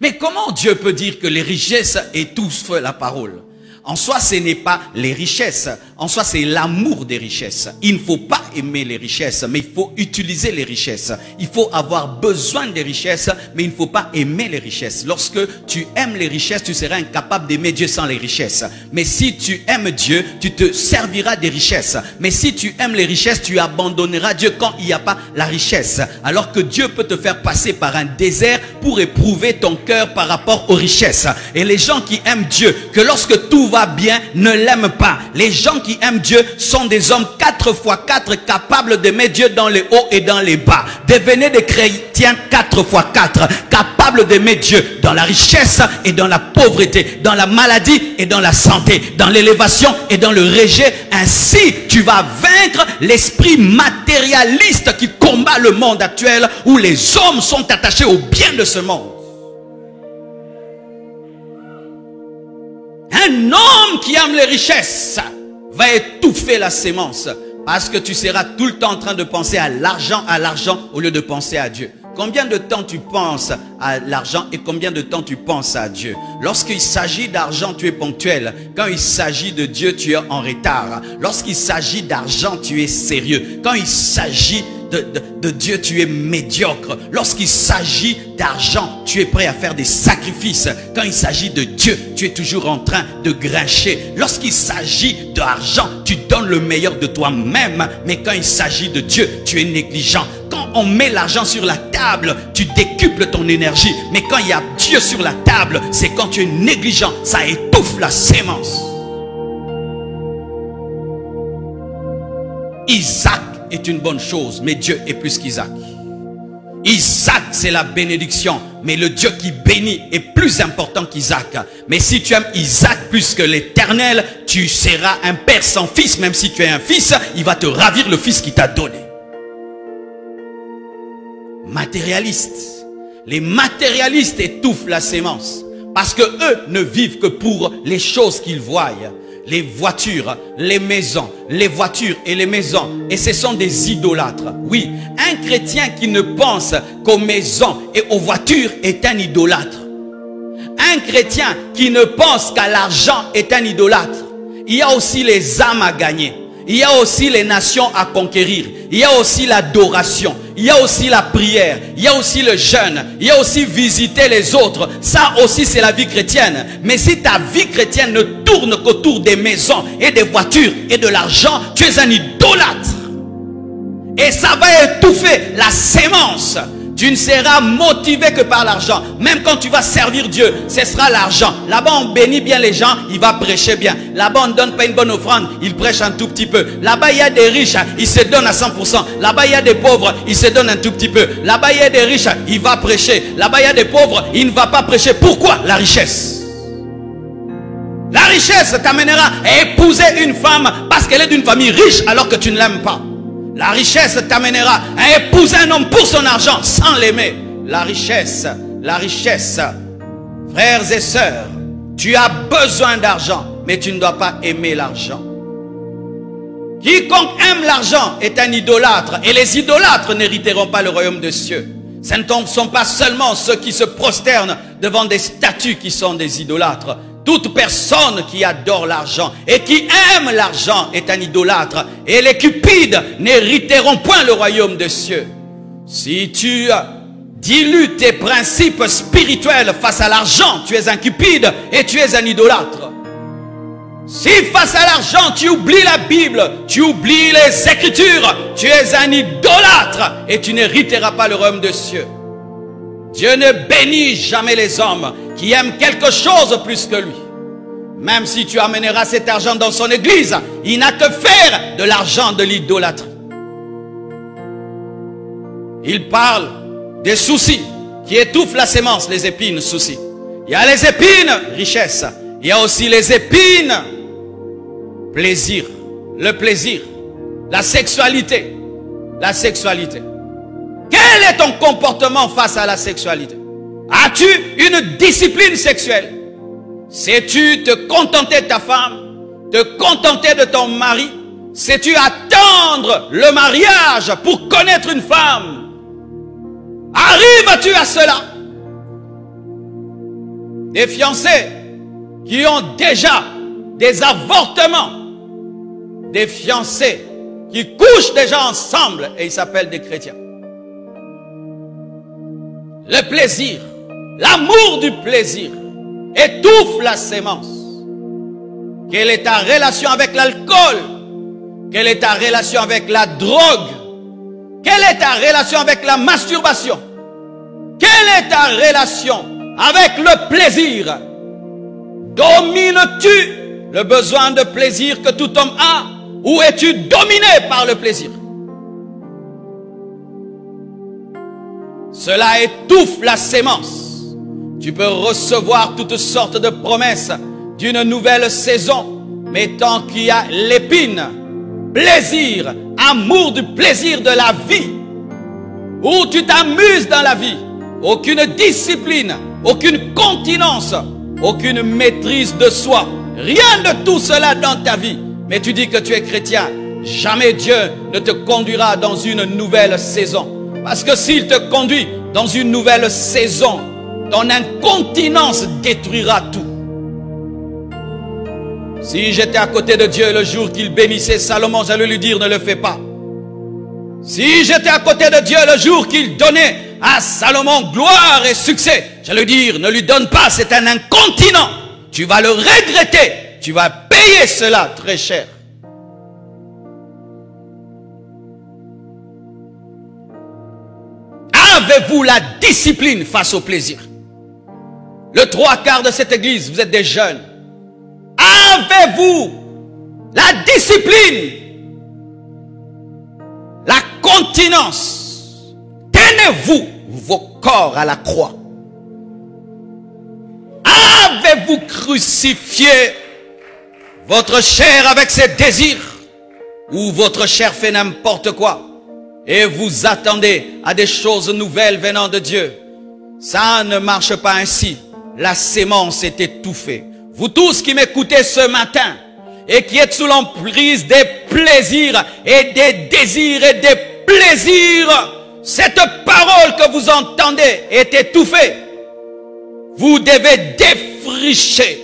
Mais comment Dieu peut dire que les richesses étouffent la parole? En soi, ce n'est pas les richesses. En soi, c'est l'amour des richesses. Il ne faut pas aimer les richesses, mais il faut utiliser les richesses. Il faut avoir besoin des richesses, mais il ne faut pas aimer les richesses. Lorsque tu aimes les richesses, tu seras incapable d'aimer Dieu sans les richesses. Mais si tu aimes Dieu, tu te serviras des richesses. Mais si tu aimes les richesses, tu abandonneras Dieu quand il n'y a pas la richesse. Alors que Dieu peut te faire passer par un désert pour éprouver ton cœur par rapport aux richesses. Et les gens qui aiment Dieu, que lorsque tout va bien, ne l'aiment pas. Les gens qui aiment Dieu sont des hommes 4x4 capables d'aimer Dieu dans les hauts et dans les bas. Devenez des chrétiens 4x4 capables d'aimer Dieu dans la richesse et dans la pauvreté, dans la maladie et dans la santé, dans l'élévation et dans le rejet. Ainsi, tu vas vaincre l'esprit matérialiste qui combat le monde actuel où les hommes sont attachés au bien de ce monde. Un homme qui aime les richesses va étouffer la sémence parce que tu seras tout le temps en train de penser à l'argent au lieu de penser à Dieu. Combien de temps tu penses à l'argent et combien de temps tu penses à Dieu? Lorsqu'il s'agit d'argent, tu es ponctuel. Quand il s'agit de Dieu, tu es en retard. Lorsqu'il s'agit d'argent, tu es sérieux. Quand il s'agit de Dieu, tu es médiocre. Lorsqu'il s'agit d'argent, tu es prêt à faire des sacrifices. Quand il s'agit de Dieu, tu es toujours en train de grincher. Lorsqu'il s'agit d'argent, tu donnes le meilleur de toi-même. Mais quand il s'agit de Dieu, tu es négligent. Quand on met l'argent sur la table, tu décuples ton énergie. Mais quand il y a Dieu sur la table, c'est quand tu es négligent. Ça étouffe la sémence. Isaac est une bonne chose, mais Dieu est plus qu'Isaac. Isaac, c'est la bénédiction, mais le Dieu qui bénit est plus important qu'Isaac. Mais si tu aimes Isaac plus que l'Éternel, tu seras un père sans fils. Même si tu es un fils, il va te ravir le fils qu'il t'a donné. Matérialistes. Les matérialistes étouffent la sémence parce que eux ne vivent que pour les choses qu'ils voient. Les voitures, les maisons, les voitures et les maisons. Et ce sont des idolâtres. Oui, un chrétien qui ne pense qu'aux maisons et aux voitures est un idolâtre. Un chrétien qui ne pense qu'à l'argent est un idolâtre. Il y a aussi les âmes à gagner. Il y a aussi les nations à conquérir. Il y a aussi l'adoration. Il y a aussi la prière. Il y a aussi le jeûne. Il y a aussi visiter les autres. Ça aussi, c'est la vie chrétienne. Mais si ta vie chrétienne ne tourne qu'autour des maisons et des voitures et de l'argent, tu es un idolâtre. Et ça va étouffer la sémence. Tu ne seras motivé que par l'argent. Même quand tu vas servir Dieu, ce sera l'argent. Là-bas, on bénit bien les gens, il va prêcher bien. Là-bas, on ne donne pas une bonne offrande, il prêche un tout petit peu. Là-bas, il y a des riches, ils se donnent à 100%. Là-bas, il y a des pauvres, ils se donnent un tout petit peu. Là-bas, il y a des riches, il va prêcher. Là-bas, il y a des pauvres, il ne va pas prêcher. Pourquoi? La richesse. La richesse t'amènera à épouser une femme parce qu'elle est d'une famille riche alors que tu ne l'aimes pas. La richesse t'amènera à épouser un homme pour son argent sans l'aimer. La richesse, frères et sœurs, tu as besoin d'argent, mais tu ne dois pas aimer l'argent. Quiconque aime l'argent est un idolâtre, et les idolâtres n'hériteront pas le royaume des cieux. Ce ne sont pas seulement ceux qui se prosternent devant des statues qui sont des idolâtres. Toute personne qui adore l'argent et qui aime l'argent est un idolâtre. Et les cupides n'hériteront point le royaume des cieux. Si tu dilues tes principes spirituels face à l'argent, tu es un cupide et tu es un idolâtre. Si face à l'argent tu oublies la Bible, tu oublies les Écritures, tu es un idolâtre et tu n'hériteras pas le royaume des cieux. Dieu ne bénit jamais les hommes qui aiment quelque chose plus que lui. Même si tu amèneras cet argent dans son église, il n'a que faire de l'argent de l'idolâtrie. Il parle des soucis qui étouffent la sémence, les épines, soucis. Il y a les épines, richesse. Il y a aussi les épines, plaisir. Le plaisir, la sexualité. La sexualité. Quel est ton comportement face à la sexualité? As-tu une discipline sexuelle? Sais-tu te contenter de ta femme? Te contenter de ton mari? Sais-tu attendre le mariage pour connaître une femme? Arrives-tu à cela? des fiancés qui ont déjà des avortements, des fiancés qui couchent déjà ensemble et ils s'appellent des chrétiens. Le plaisir, l'amour du plaisir étouffe la sémence. Quelle est ta relation avec l'alcool? Quelle est ta relation avec la drogue? Quelle est ta relation avec la masturbation? Quelle est ta relation avec le plaisir? Domines-tu le besoin de plaisir que tout homme a, ou es-tu dominé par le plaisir? Cela étouffe la sémence. Tu peux recevoir toutes sortes de promesses d'une nouvelle saison, mais tant qu'il y a l'épine, plaisir, amour du plaisir de la vie, où tu t'amuses dans la vie, aucune discipline, aucune continence, aucune maîtrise de soi, rien de tout cela dans ta vie, mais tu dis que tu es chrétien, jamais Dieu ne te conduira dans une nouvelle saison. Parce que s'il te conduit dans une nouvelle saison, ton incontinence détruira tout. Si j'étais à côté de Dieu le jour qu'il bénissait Salomon, j'allais lui dire ne le fais pas. Si j'étais à côté de Dieu le jour qu'il donnait à Salomon gloire et succès, j'allais lui dire ne lui donne pas, c'est un incontinent. Tu vas le regretter, tu vas payer cela très cher. Avez-vous la discipline face au plaisir? Le 3/4 de cette église, vous êtes des jeunes. Avez-vous la discipline, la continence? Tenez-vous vos corps à la croix? Avez-vous crucifié votre chair avec ses désirs? Ou votre chair fait n'importe quoi? Et vous attendez à des choses nouvelles venant de Dieu. Ça ne marche pas ainsi. La sémence est étouffée. Vous tous qui m'écoutez ce matin et qui êtes sous l'emprise des plaisirs et des désirs et des plaisirs, cette parole que vous entendez est étouffée. Vous devez défricher.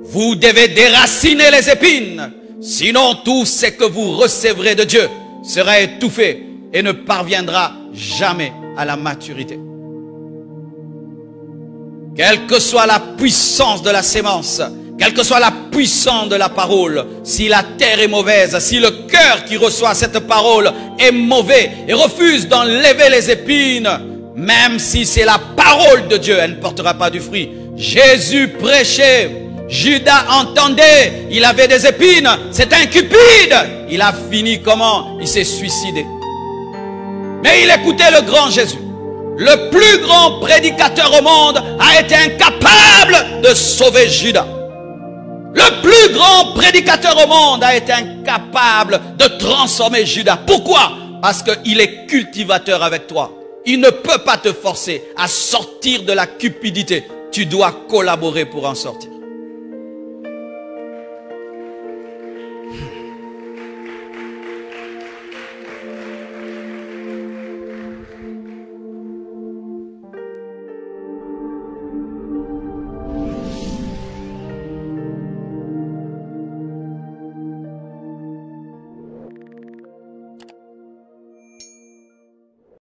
Vous devez déraciner les épines. Sinon tout ce que vous recevrez de Dieu sera étouffé et ne parviendra jamais à la maturité. Quelle que soit la puissance de la sémence, quelle que soit la puissance de la parole, si la terre est mauvaise, si le cœur qui reçoit cette parole est mauvais et refuse d'enlever les épines, même si c'est la parole de Dieu, elle ne portera pas du fruit. Jésus prêchait, Judas entendait, il avait des épines, c'est un cupide. Il a fini comment? Il s'est suicidé. Mais il écoutait le grand Jésus. Le plus grand prédicateur au monde a été incapable de sauver Judas. Le plus grand prédicateur au monde a été incapable de transformer Judas. Pourquoi? Parce qu'il est cultivateur avec toi. Il ne peut pas te forcer à sortir de la cupidité. Tu dois collaborer pour en sortir.